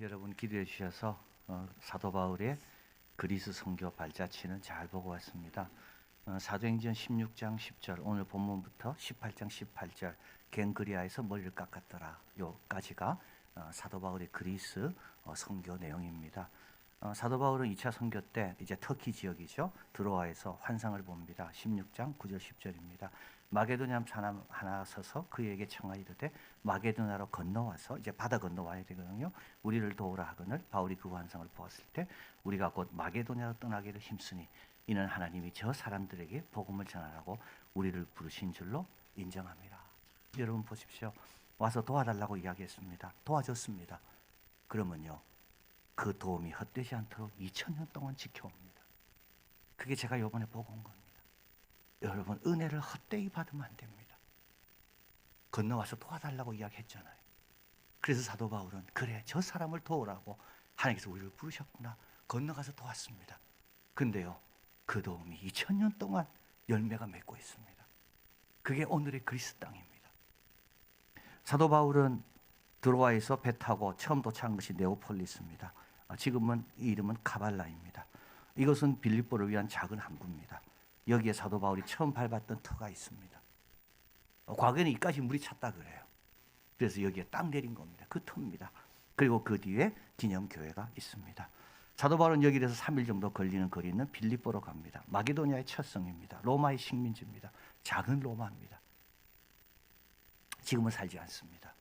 여러분 기도해 주셔서 사도 바울의 그리스 선교 발자취는 잘 보고 왔습니다. 사도행전 16장 10절 오늘 본문부터 18장 18절 갱그리아에서 머리를 깎았더라 요까지가 사도 바울의 그리스 선교 내용입니다. 사도 바울은 2차 선교 때 이제 터키 지역이죠. 드로아에서 환상을 봅니다. 16장 9절 10절입니다. 마게도냐 사람 하나 서서 그에게 청하이르되 마게도냐로 건너와서 이제 바다 건너와야 되거든요. 우리를 도우라 하거늘 바울이 그 환상을 보았을 때 우리가 곧 마게도냐로 떠나기를 힘쓰니 이는 하나님이 저 사람들에게 복음을 전하라고 우리를 부르신 줄로 인정합니다. 여러분 보십시오. 와서 도와달라고 이야기했습니다. 도와줬습니다. 그러면요. 그 도움이 헛되지 않도록 2000년 동안 지켜옵니다. 그게 제가 이번에 보고 온 겁니다. 여러분 은혜를 헛되이 받으면 안 됩니다. 건너와서 도와달라고 이야기했잖아요. 그래서 사도 바울은 그래 저 사람을 도우라고 하나님께서 우리를 부르셨구나. 건너가서 도왔습니다. 근데요 그 도움이 2000년 동안 열매가 맺고 있습니다. 그게 오늘의 그리스 땅입니다. 사도 바울은 드로아에서 배 타고 처음 도착한 것이 네오폴리스입니다. 지금은 이 이름은 카발라입니다. 이것은 빌립보를 위한 작은 항구입니다. 여기에 사도 바울이 처음 밟았던 터가 있습니다. 과거에는 이까지 물이 찼다 그래요. 그래서 여기에 딱 내린 겁니다. 그 터입니다. 그리고 그 뒤에 기념교회가 있습니다. 사도 바울은 여기에서 3일 정도 걸리는 거리 있는 빌립보로 갑니다. 마게도냐의 첫 성입니다. 로마의 식민지입니다. 작은 로마입니다. 지금은 살지 않습니다.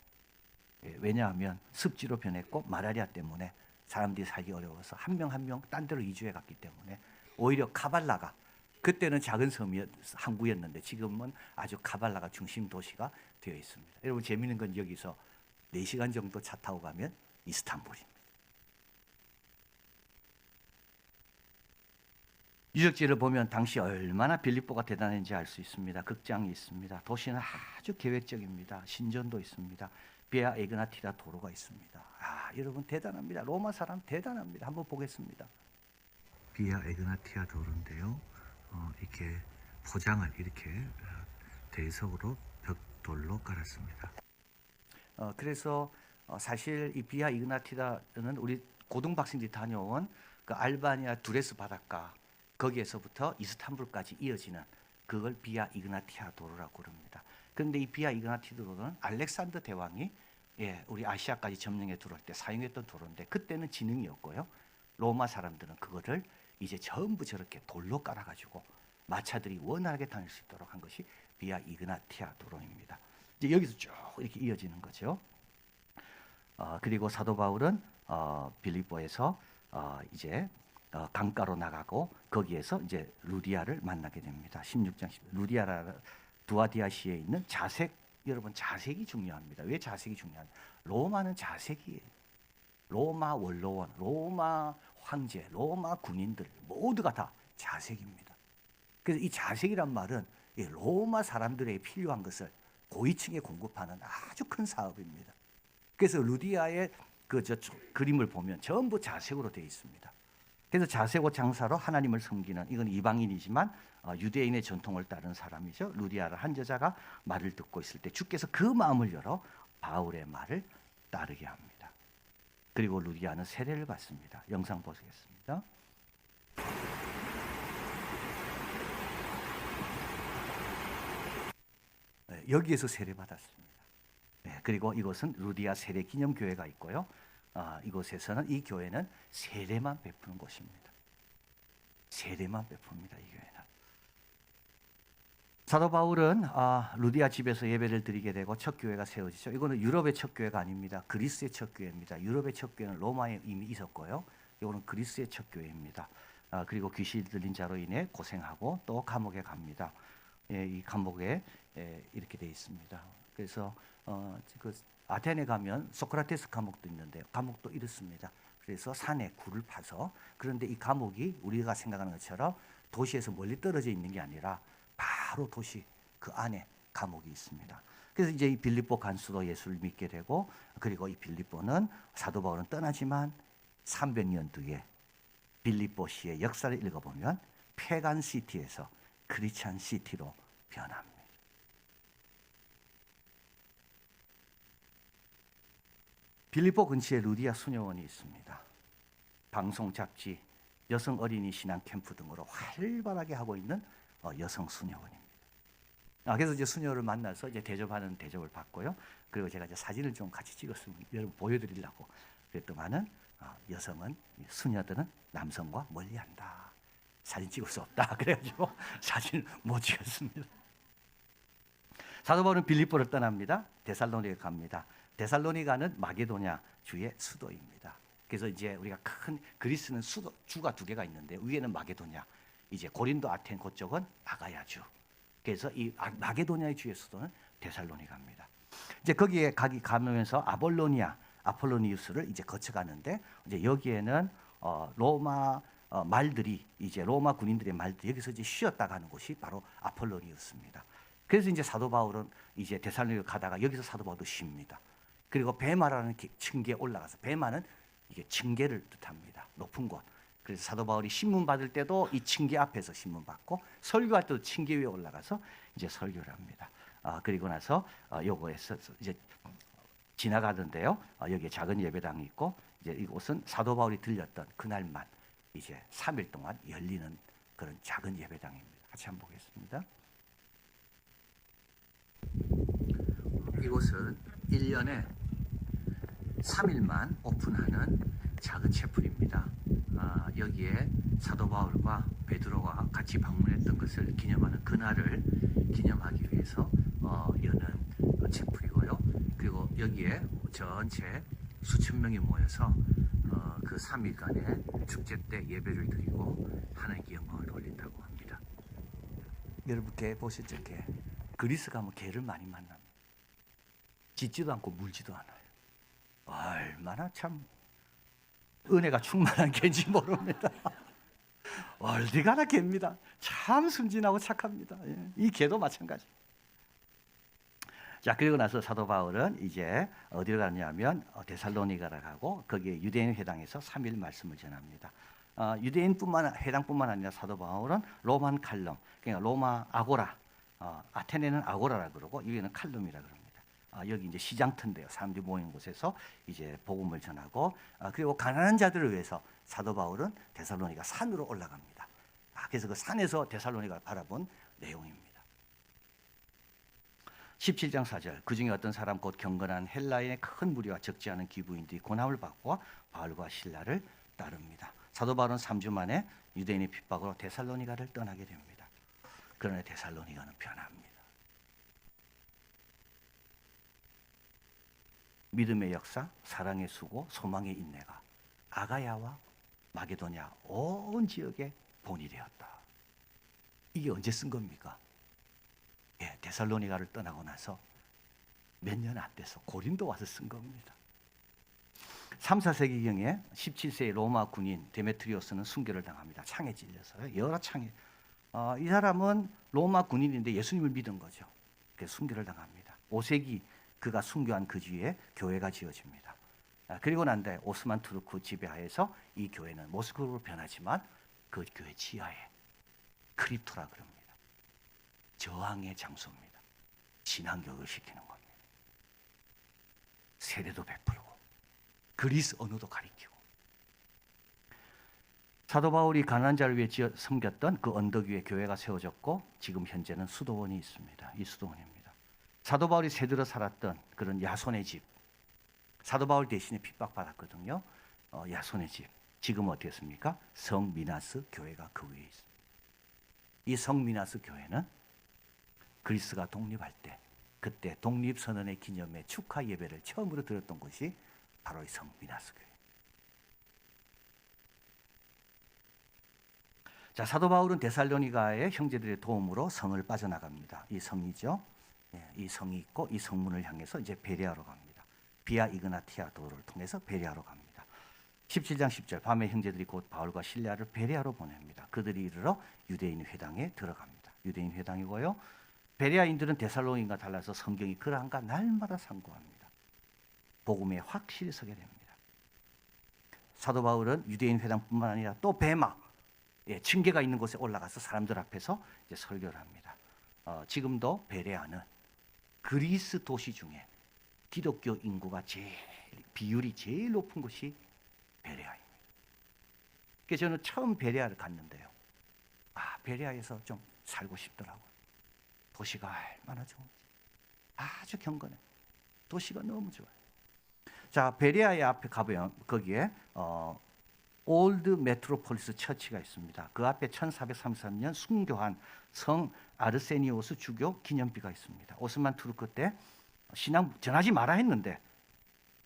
왜냐하면 습지로 변했고 마라리아 때문에 사람들이 살기 어려워서 한 명 한 명 딴 데로 이주해 갔기 때문에 오히려 카발라가 그때는 작은 항구였는데 지금은 아주 카발라가 중심 도시가 되어 있습니다. 여러분 재미있는 건 여기서 4시간 정도 차 타고 가면 이스탄불입니다. 유적지를 보면 당시 얼마나 빌립보가 대단한지 알 수 있습니다. 극장이 있습니다. 도시는 아주 계획적입니다. 신전도 있습니다. 비아 에그나티아 도로가 있습니다. 여러분 대단합니다. 로마 사람 대단합니다. 한번 보겠습니다. 비아 에그나티아 도로인데요. 이렇게 포장을 이렇게 대석으로 벽돌로 깔았습니다. 그래서 사실 이 비아 이그나티아는 우리 고등학생들이 다녀온 그 알바니아 두레스 바닷가 거기에서부터 이스탄불까지 이어지는 그걸 비아 이그나티아 도로라고 그럽니다. 그런데 이 비아 이그나티아 도로는 알렉산더 대왕이 우리 아시아까지 점령해 들어올 때 사용했던 도로인데 그때는 지능이었고요. 로마 사람들은 그거를 이제 전부 저렇게 돌로 깔아가지고 마차들이 원활하게 다닐 수 있도록 한 것이 비아 이그나티아 도로입니다. 이제 여기서 쭉 이렇게 이어지는 거죠. 그리고 사도 바울은 빌립보에서 이제 강가로 나가고 거기에서 이제 루디아를 만나게 됩니다. 16장 루디아라 두아디아시에 있는 자색, 여러분 자색이 중요합니다. 왜 자색이 중요합니까? 로마는 자색이에요. 로마 원로원, 로마 황제, 로마 군인들 모두가 다 자색입니다. 그래서 이 자색이란 말은 로마 사람들에게 필요한 것을 고위층에 공급하는 아주 큰 사업입니다. 그래서 루디아의 그림을 보면 전부 자색으로 되어 있습니다. 그래서 자세고 장사로 하나님을 섬기는 이건 이방인이지만 유대인의 전통을 따른 사람이죠. 루디아라 한 여자가 말을 듣고 있을 때 주께서 그 마음을 열어 바울의 말을 따르게 합니다. 그리고 루디아는 세례를 받습니다. 영상 보시겠습니다. 여기에서 세례 받았습니다. 그리고 이곳은 루디아 세례 기념교회가 있고요. 이곳에서는 이 교회는 세례만 베푸는 곳입니다. 세례만 베풉니다. 이 교회는. 사도 바울은 루디아 집에서 예배를 드리게 되고 첫 교회가 세워지죠. 이거는 유럽의 첫 교회가 아닙니다. 그리스의 첫 교회입니다. 유럽의 첫 교회는 로마에 이미 있었고요. 이거는 그리스의 첫 교회입니다. 그리고 귀신 들린 자로 인해 고생하고 또 감옥에 갑니다. 이 감옥에 이렇게 되어 있습니다. 그래서 그 아테네 가면 소크라테스 감옥도 있는데 감옥도 이렇습니다. 그래서 산에 굴을 파서 그런데 이 감옥이 우리가 생각하는 것처럼 도시에서 멀리 떨어져 있는 게 아니라 바로 도시 그 안에 감옥이 있습니다. 그래서 이제 이 빌립보 간수도 예수를 믿게 되고 그리고 이 빌립보는 사도 바울은 떠나지만 300년 뒤에 빌립보시의 역사를 읽어보면 패간 시티에서 크리스찬 시티로 변합니다. 빌립보 근처에 루디아 수녀원이 있습니다. 방송 잡지, 여성 어린이 신앙 캠프 등으로 활발하게 하고 있는 여성 수녀원입니다. 그래서 이제 수녀를 만나서 이제 대접하는 대접을 받고요. 그리고 제가 이제 사진을 좀 같이 찍었으면 여러분 보여드리려고 그랬더만은 여성은 수녀들은 남성과 멀리한다. 사진 찍을 수 없다. 그래가지고 사진을 못 찍었습니다. 사도 바울은 빌립보를 떠납니다. 데살로니가 갑니다. 데살로니가는 마게도냐 주의 수도입니다. 그래서 이제 우리가 큰 그리스는 주가 두 개가 있는데 위에는 마게도냐, 이제 고린도 아텐 그쪽은 아가야주. 그래서 이 마게도냐의 주의 수도는 데살로니가입니다. 이제 거기에 가면서 아폴로니우스를 이제 거쳐가는데 이제 여기에는 로마 말들이 이제 로마 군인들의 말들이 여기서 이제 쉬었다 가는 곳이 바로 아폴로니우스입니다. 그래서 이제 사도 바울은 이제 데살로니가 가다가 여기서 사도 바울도 쉽니다. 그리고 베마라는 층계에 올라가서, 베마는 이게 층계를 뜻합니다. 높은 곳. 그래서 사도 바울이 신문 받을 때도 이 층계 앞에서 신문 받고, 설교할 때도 층계 위에 올라가서 이제 설교를 합니다. 그리고 나서 요거에서 이제 지나가던데요. 여기에 작은 예배당이 있고, 이제 이곳은 사도 바울이 들렸던 그날만 이제 3일 동안 열리는 그런 작은 예배당입니다. 같이 한번 보겠습니다. 이곳은 1년에 3일만 오픈하는 작은 채플입니다. 여기에 사도 바울과 베드로가 같이 방문했던 것을 기념하는 그날을 기념하기 위해서 여는 채플이고요. 그리고 여기에 전체 수천 명이 모여서 그 3일간의 축제 때 예배를 드리고 하나님께 영광을 올린다고 합니다. 여러분 개 보셨죠? 개. 그리스 가면 개를 많이 만납니다. 짖지도 않고 물지도 않아요. 얼마나 참 은혜가 충만한 개인지 모릅니다. 어디 가나 개입니다. 참 순진하고 착합니다. 이 개도 마찬가지. 자, 그리고 나서 사도 바울은 이제 어디로 가냐면 데살로니가를 가고 거기에 유대인 회당에서 3일 말씀을 전합니다. 유대인뿐만 회당뿐만 아니라 사도 바울은 로만 칼럼, 그러니까 로마 아고라, 아테네는 아고라라 그러고 여기는 칼룸이라 그럽니다. 여기 이제 시장터인데요. 사람들이 모이는 곳에서 이제 복음을 전하고, 그리고 가난한 자들을 위해서 사도 바울은 데살로니가 산으로 올라갑니다. 그래서 그 산에서 데살로니가를 바라본 내용입니다. 17장 4절, 그 중에 어떤 사람 곧 경건한 헬라인의 큰 무리와 적지 않은 기부인들이 고난을 받고 바울과 실라를 따릅니다. 사도 바울은 3주 만에 유대인의 핍박으로 데살로니가를 떠나게 됩니다. 그러나 데살로니가는 변합니다. 믿음의 역사, 사랑의 수고, 소망의 인내가 아가야와 마게도냐 온 지역에 본이 되었다. 이게 언제 쓴 겁니까? 데살로니가를 떠나고 나서 몇 년 안 돼서 고린도 와서 쓴 겁니다. 3, 4세기경에 17세의 로마 군인 데메트리오스는 순교를 당합니다. 창에 찔려서요. 여러 창에. 이 사람은 로마 군인인데 예수님을 믿은 거죠. 그래서 순교를 당합니다. 5세기 그가 순교한 그 주위에 교회가 지어집니다. 그리고 난 뒤에 오스만 투르크 지배하에서 이 교회는 모스크바로 변하지만 그 교회 지하에 크립토라 그럽니다. 저항의 장소입니다. 신앙교육을 시키는 겁니다. 세례도 베풀고 그리스 언어도 가리키고. 사도 바울이 가난한 자를 위해 섬겼던 그 언덕 위에 교회가 세워졌고 지금 현재는 수도원이 있습니다. 이 수도원입니다. 사도 바울이 새들어 살았던 그런 야손의 집, 사도 바울 대신에 핍박받았거든요. 야손의 집, 지금 어떻게 했습니까? 성 미나스 교회가 그 위에 있습니다. 이 성 미나스 교회는 그리스가 독립할 때 그때 독립선언의 기념의 축하 예배를 처음으로 드렸던 곳이 바로 이 성 미나스 교회. 자, 사도 바울은 데살로니가의 형제들의 도움으로 성을 빠져나갑니다. 이 성이죠. 이 성이 있고 이 성문을 향해서 이제 베레아로 갑니다. 비아 이그나티아 도로를 통해서 베레아로 갑니다. 17장 10절, 밤에 형제들이 곧 바울과 실라를 베레아로 보냅니다. 그들이 이르러 유대인 회당에 들어갑니다. 유대인 회당이고요. 베레아인들은 데살로니가와 달라서 성경이 그러한가 날마다 상고합니다. 복음에 확실히 서게 됩니다. 사도 바울은 유대인 회당뿐만 아니라 또 베마, 층계가 있는 곳에 올라가서 사람들 앞에서 이제 설교를 합니다. 지금도 베레아는 그리스 도시 중에 기독교 인구가 비율이 제일 높은 곳이 베레아입니다. 그래서 저는 처음 베레아를 갔는데요. 베레아에서 좀 살고 싶더라고요. 도시가 얼마나 좋은지. 아주 경건해. 도시가 너무 좋아요. 자, 베레아의 앞에 가보면 거기에 올드 메트로폴리스 처치가 있습니다. 그 앞에 1433년 순교한 성 아르세니오스 주교 기념비가 있습니다. 오스만 투르크 때 신앙 전하지 마라 했는데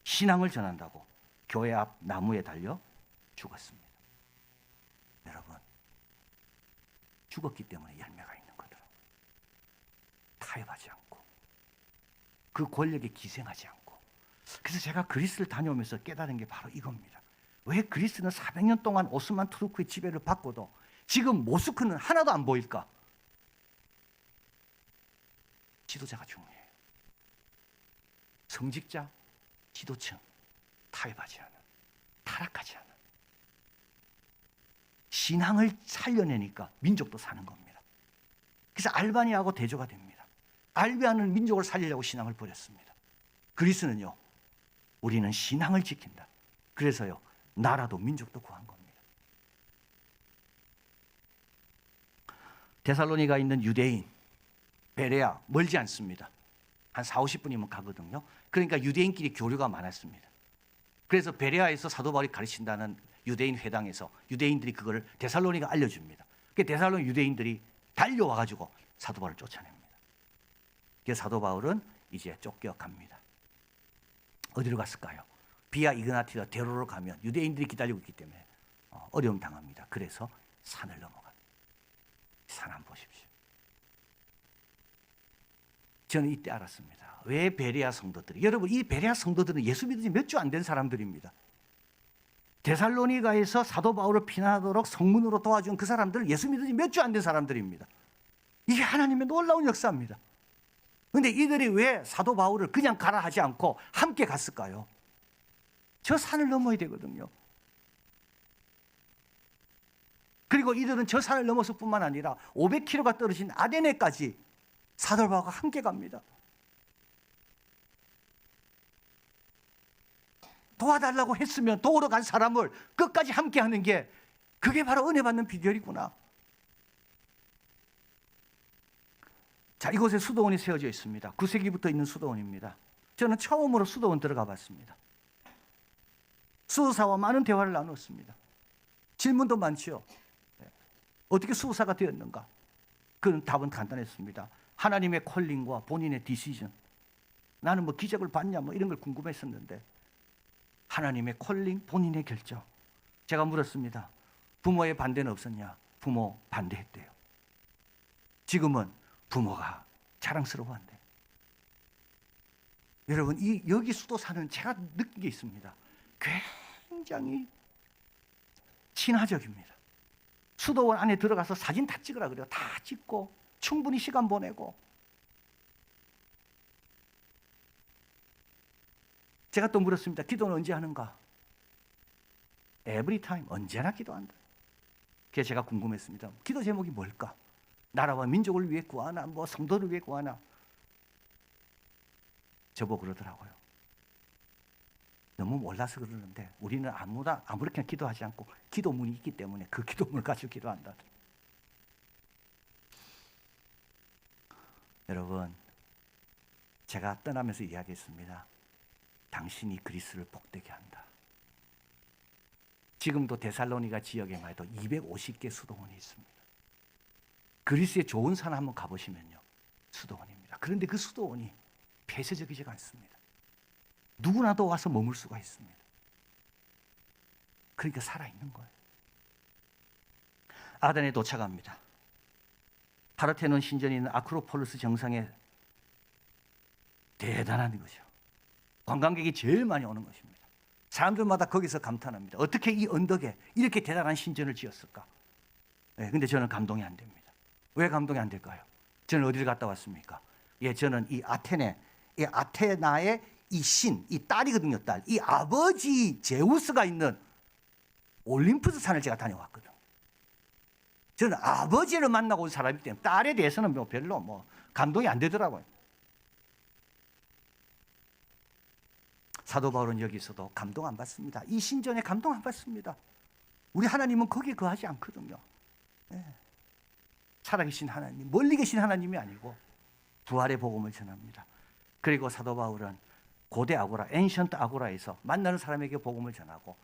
신앙을 전한다고 교회 앞 나무에 달려 죽었습니다. 여러분, 죽었기 때문에 열매가 있는 거더라고요. 타협하지 않고 그 권력에 기생하지 않고. 그래서 제가 그리스를 다녀오면서 깨달은 게 바로 이겁니다. 왜 그리스는 400년 동안 오스만 투르크의 지배를 받고도 지금 모스크는 하나도 안 보일까? 지도자가 중요해요. 성직자, 지도층, 타협하지 않은, 타락하지 않은. 신앙을 살려내니까 민족도 사는 겁니다. 그래서 알바니아하고 대조가 됩니다. 알바니아는 민족을 살리려고 신앙을 버렸습니다. 그리스는요, 우리는 신앙을 지킨다. 그래서요, 나라도 민족도 구한 겁니다. 데살로니가 있는 유대인, 베레아 멀지 않습니다. 한 40-50분이면 가거든요. 그러니까 유대인끼리 교류가 많았습니다. 그래서 베레아에서 사도 바울이 가르친다는 유대인 회당에서 유대인들이 그걸 데살로니가 알려줍니다. 그 데살로니 유대인들이 달려와가지고 사도 바울을 쫓아냅니다. 그래서 사도 바울은 이제 쫓겨갑니다. 어디로 갔을까요? 비아 이그나티아 대로로 가면 유대인들이 기다리고 있기 때문에 어려움 당합니다. 그래서 산을 넘어갑니다. 산 한번 보십시오. 저는 이때 알았습니다. 왜 베레아 성도들이, 여러분 이 베레아 성도들은 예수 믿은 지 몇 주 안 된 사람들입니다. 데살로니가에서 사도 바울을 피난하도록 성문으로 도와준 그 사람들은 예수 믿은 지 몇 주 안 된 사람들입니다. 이게 하나님의 놀라운 역사입니다. 그런데 이들이 왜 사도 바울을 그냥 가라 하지 않고 함께 갔을까요? 저 산을 넘어야 되거든요. 그리고 이들은 저 산을 넘어서 뿐만 아니라 500km가 떨어진 아데네까지 사도 바울과 함께 갑니다. 도와달라고 했으면 도우러 간 사람을 끝까지 함께 하는 게 그게 바로 은혜 받는 비결이구나. 자, 이곳에 수도원이 세워져 있습니다. 9세기부터 있는 수도원입니다. 저는 처음으로 수도원 들어가 봤습니다. 수도사와 많은 대화를 나눴습니다. 질문도 많지요. 어떻게 수도사가 되었는가? 그 답은 간단했습니다. 하나님의 콜링과 본인의 디시전. 나는 뭐 기적을 봤냐 뭐 이런 걸 궁금했었는데 하나님의 콜링, 본인의 결정. 제가 물었습니다. 부모의 반대는 없었냐? 부모 반대했대요. 지금은 부모가 자랑스러워한대요. 여러분, 여기 수도사는 제가 느낀 게 있습니다. 굉장히 친화적입니다. 수도원 안에 들어가서 사진 다 찍으라 그래요. 다 찍고 충분히 시간 보내고. 제가 또 물었습니다. 기도는 언제 하는가? Every time, 언제나 기도한다. 그래서 제가 궁금했습니다. 기도 제목이 뭘까? 나라와 민족을 위해 구하나? 뭐 성도를 위해 구하나? 저보고 그러더라고요. 너무 몰라서 그러는데 우리는 아무렇게나 기도하지 않고 기도문이 있기 때문에 그 기도문을 가지고 기도한다. 여러분, 제가 떠나면서 이야기했습니다. 당신이 그리스를 복되게 한다. 지금도 데살로니가 지역에만 해도 250개 수도원이 있습니다. 그리스의 좋은 산 한번 가보시면요, 수도원입니다. 그런데 그 수도원이 폐쇄적이지가 않습니다. 누구나도 와서 머물 수가 있습니다. 그러니까 살아있는 거예요. 아덴에 도착합니다. 파르테논 신전이 있는 아크로폴리스 정상에 대단한 거죠. 관광객이 제일 많이 오는 것입니다. 사람들마다 거기서 감탄합니다. 어떻게 이 언덕에 이렇게 대단한 신전을 지었을까? 근데 저는 감동이 안 됩니다. 왜 감동이 안 될까요? 저는 어디를 갔다 왔습니까? 저는 이 아테나의 이 신, 이 딸이거든요, 딸. 이 아버지 제우스가 있는 올림푸스 산을 제가 다녀왔거든요. 저는 아버지를 만나고 온 사람이기 때문에 딸에 대해서는 별로 감동이 안 되더라고요. 사도 바울은 여기서도 감동 안 받습니다. 이 신전에 감동 안 받습니다. 우리 하나님은 거기에 거하지 않거든요. 예. 살아계신 하나님, 멀리 계신 하나님이 아니고 부활의 복음을 전합니다. 그리고 사도 바울은 고대 아고라, 엔션트 아고라에서 만나는 사람에게 복음을 전하고,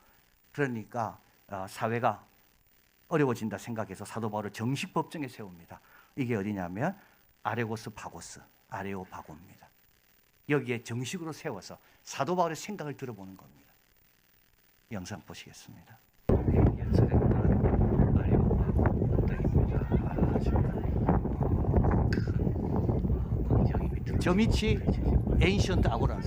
그러니까 사회가 어려워진다 생각해서 사도 바울을 정식 법정에 세웁니다. 이게 어디냐면 아레고스 파고스, 아레오파고입니다. 여기에 정식으로 세워서 사도 바울의 생각을 들어보는 겁니다. 영상 보시겠습니다. 저 밑이 엔션트 아고라.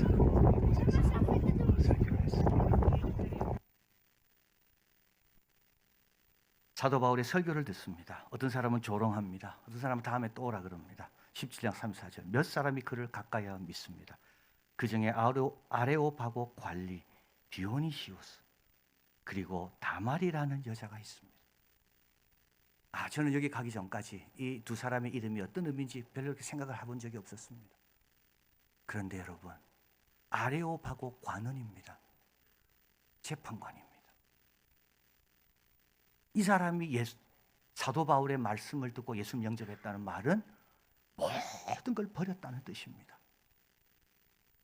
사도 바울의 설교를 듣습니다. 어떤 사람은 조롱합니다. 어떤 사람은 다음에 또 오라 그럽니다. 17장 34절. 몇 사람이 그를 가까이 하여 믿습니다. 그 중에 아레오파고 관리 디오니시우스, 그리고 다말이라는 여자가 있습니다. 저는 여기 가기 전까지 이 두 사람의 이름이 어떤 의미인지 별로 그렇게 생각을 해본 적이 없었습니다. 그런데 여러분, 아레오파고 관원입니다. 재판관입니다. 이 사람이 사도 바울의 말씀을 듣고 예수님 영접했다는 말은 모든 걸 버렸다는 뜻입니다.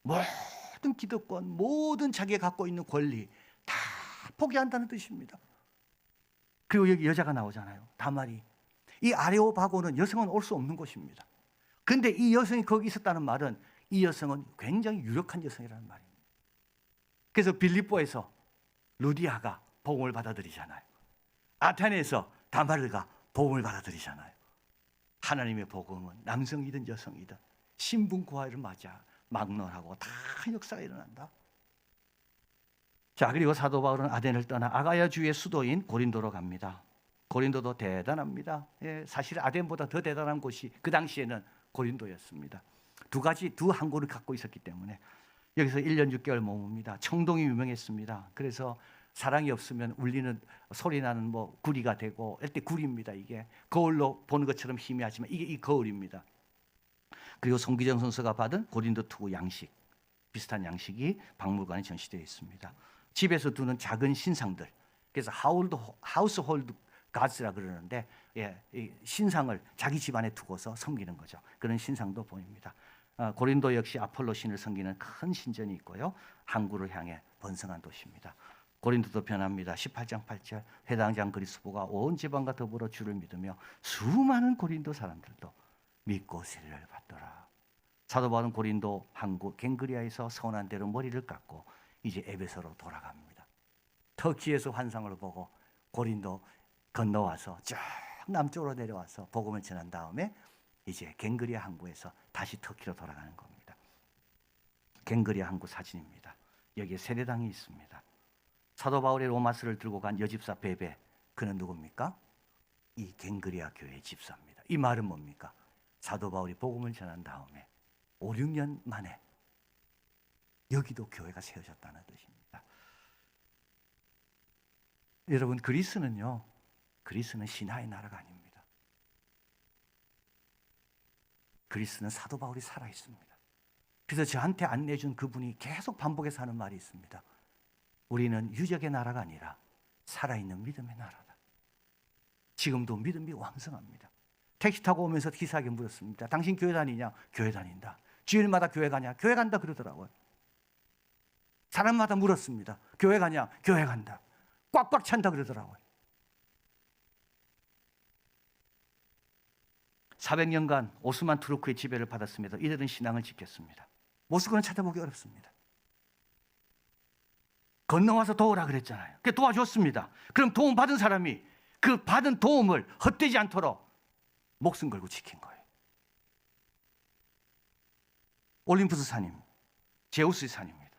모든 기득권, 모든 자기가 갖고 있는 권리 다 포기한다는 뜻입니다. 그리고 여기 여자가 나오잖아요. 다말이. 이 아레오파고는 여성은 올 수 없는 곳입니다. 그런데 이 여성이 거기 있었다는 말은 이 여성은 굉장히 유력한 여성이라는 말입니다. 그래서 빌립보에서 루디아가 복음을 받아들이잖아요. 아테네에서 다말르가 복음을 받아들이잖아요. 하나님의 복음은 남성이든 여성이든 신분고하를 맞아 막론하고 다 역사가 일어난다. 자, 그리고 사도 바울은 아덴을 떠나 아가야 주의 수도인 고린도로 갑니다. 고린도도 대단합니다. 사실 아덴보다 더 대단한 곳이 그 당시에는 고린도였습니다. 두 항구를 갖고 있었기 때문에 여기서 1년 6개월 머뭅니다. 청동이 유명했습니다. 그래서 사랑이 없으면 울리는 소리 나는 구리가 되고, 이때 구리입니다. 이게 거울로 보는 것처럼 희미하지만 이게 이 거울입니다. 그리고 송기정 선수가 받은 고린도 투구 양식, 비슷한 양식이 박물관에 전시되어 있습니다. 집에서 두는 작은 신상들, 그래서 하우스홀드 가즈라 그러는데, 이 신상을 자기 집안에 두고서 섬기는 거죠. 그런 신상도 보입니다. 고린도 역시 아폴로 신을 섬기는 큰 신전이 있고요. 항구를 향해 번성한 도시입니다. 고린도도 변합니다. 18장 8절. 회당장 그리스도가 온 지방과 더불어 주를 믿으며 수많은 고린도 사람들도 믿고 세례를 받더라. 사도 바울은 고린도 항구 갱그리아에서 서운한 대로 머리를 깎고 이제 에베소로 돌아갑니다. 터키에서 환상을 보고 고린도 건너와서 쭉 남쪽으로 내려와서 복음을 전한 다음에 이제 갱그리아 항구에서 다시 터키로 돌아가는 겁니다. 갱그리아 항구 사진입니다. 여기에 세례당이 있습니다. 사도 바울의 로마서를 들고 간 여집사 베베, 그는 누굽니까? 이 갱그리아 교회의 집사입니다. 이 말은 뭡니까? 사도 바울이 복음을 전한 다음에 5, 6년 만에 여기도 교회가 세워졌다는 뜻입니다. 여러분, 그리스는 신하의 나라가 아닙니다. 그리스는 사도 바울이 살아 있습니다. 그래서 저한테 안내준 그분이 계속 반복해서 하는 말이 있습니다. 우리는 유적의 나라가 아니라 살아있는 믿음의 나라다. 지금도 믿음이 왕성합니다. 택시 타고 오면서 기사에게 물었습니다. 당신 교회 다니냐? 교회 다닌다. 주일마다 교회 가냐? 교회 간다 그러더라고요. 사람마다 물었습니다. 교회 가냐? 교회 간다. 꽉꽉 찬다 그러더라고요. 400년간 오스만 투르크의 지배를 받았습니다. 이들은 신앙을 지켰습니다. 모스크는 찾아보기 어렵습니다. 건너와서 도우라 그랬잖아요. 그래서 도와줬습니다. 그럼 도움 받은 사람이 그 받은 도움을 헛되지 않도록 목숨 걸고 지킨 거예요. 올림푸스 산임, 제우스의 산입니다.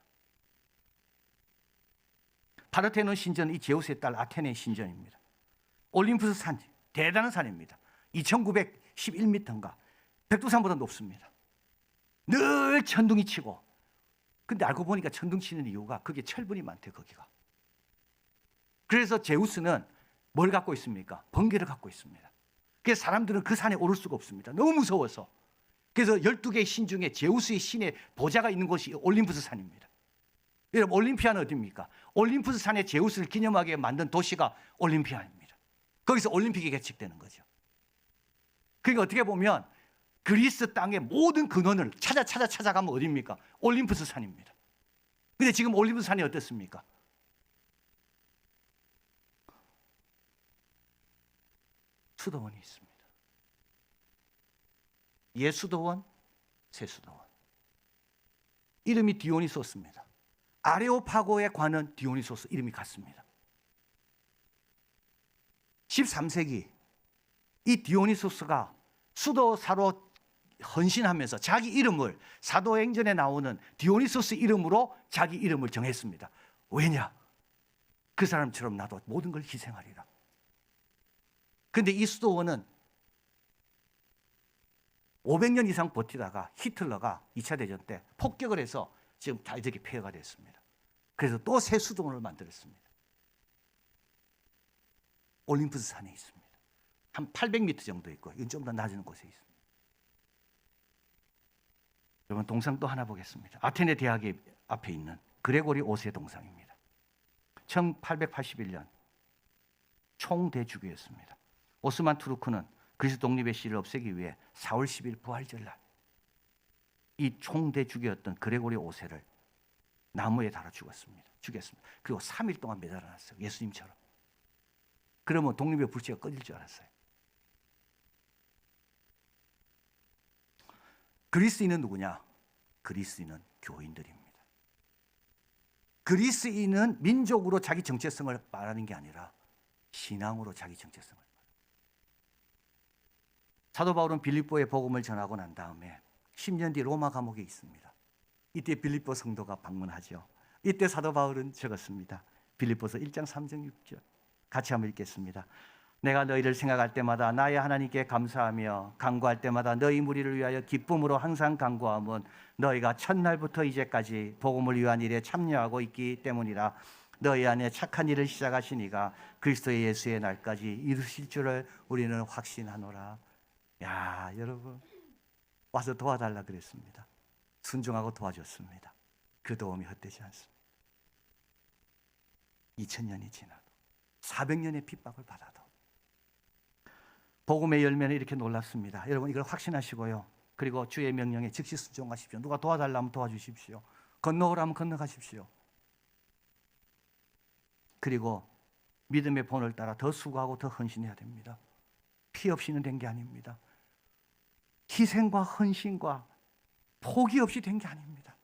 파르테논 신전은 이 제우스의 딸 아테네의 신전입니다. 올림푸스 산, 대단한 산입니다. 2911m인가, 백두산보다 높습니다. 늘 천둥이 치고, 근데 알고 보니까 천둥 치는 이유가 그게 철분이 많대요, 거기가. 그래서 제우스는 뭘 갖고 있습니까? 번개를 갖고 있습니다. 그래서 사람들은 그 산에 오를 수가 없습니다. 너무 무서워서. 그래서 12개의 신 중에 제우스의 신의 보좌가 있는 곳이 올림푸스 산입니다. 여러분, 올림피아는 어디입니까? 올림푸스 산의 제우스를 기념하게 만든 도시가 올림피아입니다. 거기서 올림픽이 개최되는 거죠. 그러니까 어떻게 보면 그리스 땅의 모든 근원을 찾아가면 어디입니까? 올림푸스 산입니다. 근데 지금 올림푸스 산이 어떻습니까? 수도원이 있습니다. 예수도원, 세수도원. 이름이 디오니소스입니다. 아레오파고에 관한 디오니소스 이름이 같습니다. 13세기 이 디오니소스가 수도사로 헌신하면서 자기 이름을 사도행전에 나오는 디오니소스 이름으로 자기 이름을 정했습니다. 왜냐? 그 사람처럼 나도 모든 걸 희생하리라. 그런데 이 수도원은 500년 이상 버티다가 히틀러가 2차 대전 때 폭격을 해서 지금 다 이렇게 폐허가 됐습니다. 그래서 또 새 수도원을 만들었습니다. 올림푸스 산에 있습니다. 한 800m 정도 있고 이건 좀 더 낮은 곳에 있습니다. 여러분, 동상 또 하나 보겠습니다. 아테네 대학 앞에 있는 그레고리 5세 동상입니다. 1881년 총대주교였습니다. 오스만 투르크는 그리스 독립의 시를 없애기 위해 4월 10일 부활절날 이 총대주교였던 그레고리 5세를 나무에 달아 죽였습니다. 그리고 3일 동안 매달아놨어요. 예수님처럼. 그러면 독립의 불씨가 꺼질 줄 알았어요. 그리스인은 누구냐? 그리스인은 교인들입니다. 그리스인은 민족으로 자기 정체성을 말하는 게 아니라 신앙으로 자기 정체성을 말합니다. 사도 바울은 빌립보에 복음을 전하고 난 다음에 10년 뒤 로마 감옥에 있습니다. 이때 빌립보 성도가 방문하죠. 이때 사도 바울은 적었습니다. 빌립보서 1장 3절 6절 같이 한번 읽겠습니다. 내가 너희를 생각할 때마다 나의 하나님께 감사하며 간구할 때마다 너희 무리를 위하여 기쁨으로 항상 간구함은 너희가 첫날부터 이제까지 복음을 위한 일에 참여하고 있기 때문이라. 너희 안에 착한 일을 시작하신 이가 그리스도 예수의 날까지 이루실 줄을 우리는 확신하노라. 야, 여러분, 와서 도와달라 그랬습니다. 순종하고 도와줬습니다. 그 도움이 헛되지 않습니다. 2000년이 지나도 400년의 핍박을 받아도 복음의 열매는 이렇게 놀랍습니다. 여러분, 이걸 확신하시고요. 그리고 주의 명령에 즉시 순종하십시오. 누가 도와달라면 도와주십시오. 건너오라면 건너가십시오. 그리고 믿음의 본을 따라 더 수고하고 더 헌신해야 됩니다. 피 없이는 된 게 아닙니다. 희생과 헌신과 포기 없이 된 게 아닙니다.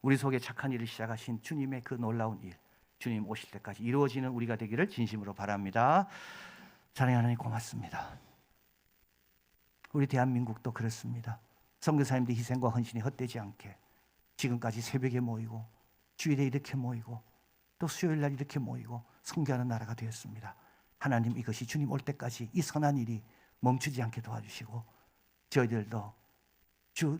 우리 속에 착한 일을 시작하신 주님의 그 놀라운 일, 주님 오실 때까지 이루어지는 우리가 되기를 진심으로 바랍니다. 사랑하는 하나님, 고맙습니다. 우리 대한민국도 그렇습니다. 선교사님들 희생과 헌신이 헛되지 않게 지금까지 새벽에 모이고 주일에 이렇게 모이고 또 수요일날 이렇게 모이고 선교하는 나라가 되었습니다. 하나님, 이것이 주님 올 때까지 이 선한 일이 멈추지 않게 도와주시고 저희들도 주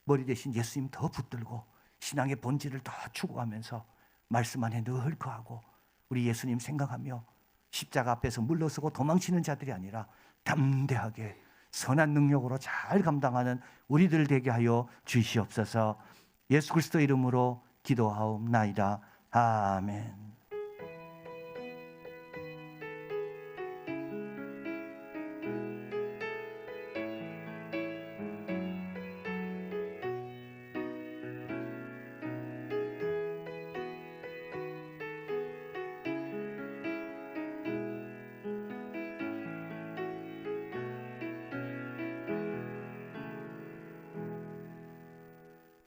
머리 대신 예수님 더 붙들고 신앙의 본질을 더 추구하면서 말씀 안에 늘 거하고 우리 예수님 생각하며 십자가 앞에서 물러서고 도망치는 자들이 아니라 담대하게 선한 능력으로 잘 감당하는 우리들 되게 하여 주시옵소서. 예수 그리스도 이름으로 기도하옵나이다. 아멘.